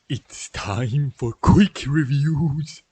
It's time for quick reviews.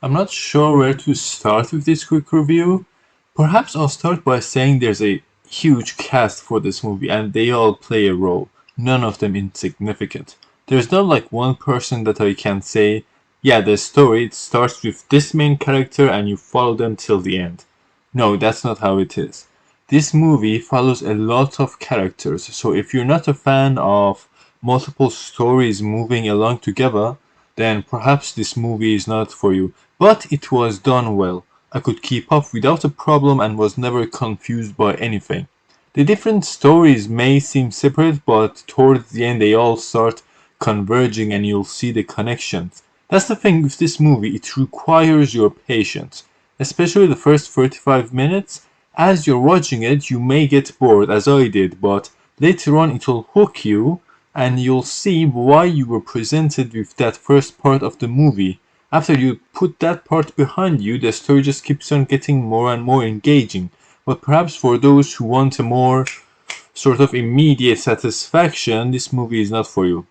I'm not sure where to start with this quick review. Perhaps I'll start by saying there's a huge cast for this movie and they all play a role, none of them insignificant. There's not like one person that I can say, yeah, the story it starts with this main character and you follow them till the end. No, that's not how it is. This movie follows a lot of characters, so if you're not a fan of multiple stories moving along together, then perhaps this movie is not for you. But it was done well. I could keep up without a problem and was never confused by anything. The different stories may seem separate, but towards the end they all start converging and you'll see the connections. That's the thing with this movie, it requires your patience. Especially the first 35 minutes. As you're watching it, you may get bored, as I did, but later on it will hook you and you'll see why you were presented with that first part of the movie. After you put that part behind you, the story just keeps on getting more and more engaging. But perhaps for those who want a more sort of immediate satisfaction, this movie is not for you.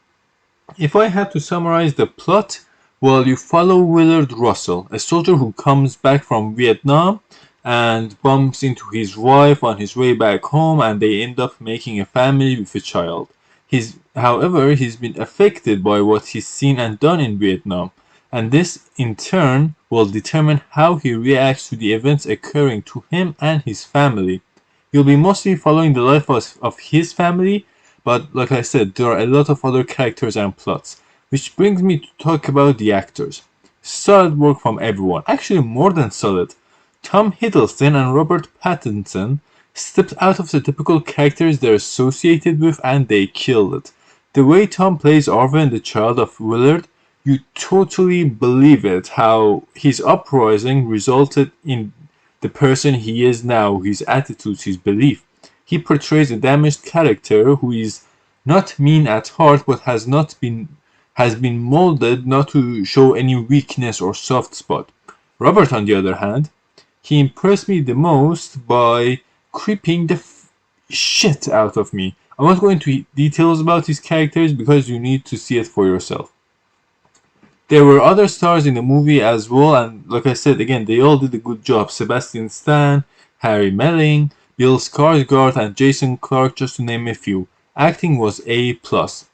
If I had to summarize the plot, well, you follow Willard Russell, a soldier who comes back from Vietnam and bumps into his wife on his way back home, and they end up making a family with a child. However, he's been affected by what he's seen and done in Vietnam, and this in turn will determine how he reacts to the events occurring to him and his family. You'll be mostly following the life of his family, but like I said, there are a lot of other characters and plots. Which brings me to talk about the actors. Solid work from everyone, actually more than solid. Tom Hiddleston and Robert Pattinson stepped out of the typical characters they're associated with and they killed it. The way Tom plays Arvin, the child of Willard, you totally believe it, how his uprising resulted in the person he is now, his attitudes, his belief. He portrays a damaged character who is not mean at heart but has been molded not to show any weakness or soft spot. Robert, on the other hand, he impressed me the most by creeping the shit out of me. I won't go into details about his characters because you need to see it for yourself. There were other stars in the movie as well, and like I said again, they all did a good job. Sebastian Stan, Harry Melling, Bill Skarsgård, and Jason Clarke, just to name a few. Acting was A plus.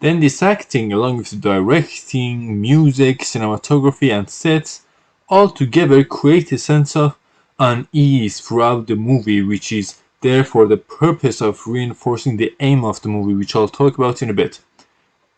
Then this acting, along with the directing, music, cinematography, and sets, all together create a sense of unease throughout the movie, which is there for the purpose of reinforcing the aim of the movie, which I'll talk about in a bit.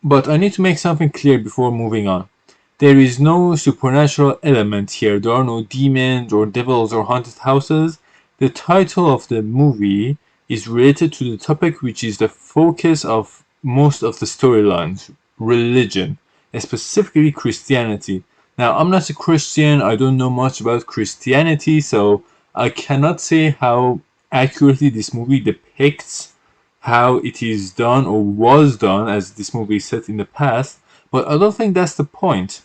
But I need to make something clear before moving on. There is no supernatural element here. There are no demons or devils or haunted houses. The title of the movie is related to the topic which is the focus of most of the storylines, religion, and specifically Christianity. Now, I'm not a Christian, I don't know much about Christianity, so I cannot say how accurately this movie depicts how it is done or was done, as this movie is set in the past, but I don't think that's the point.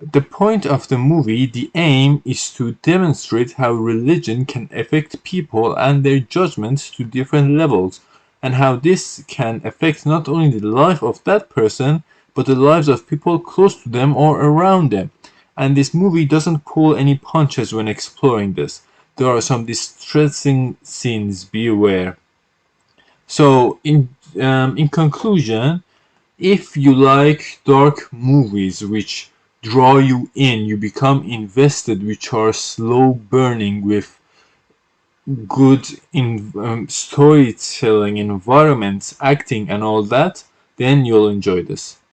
The point of the movie, the aim, is to demonstrate how religion can affect people and their judgments to different levels, and how this can affect not only the life of that person, but the lives of people close to them or around them. And this movie doesn't pull any punches when exploring this. There are some distressing scenes, be aware. So, in conclusion, if you like dark movies which draw you in, you become invested, which are slow burning with good storytelling, environments, acting, and all that, then you'll enjoy this.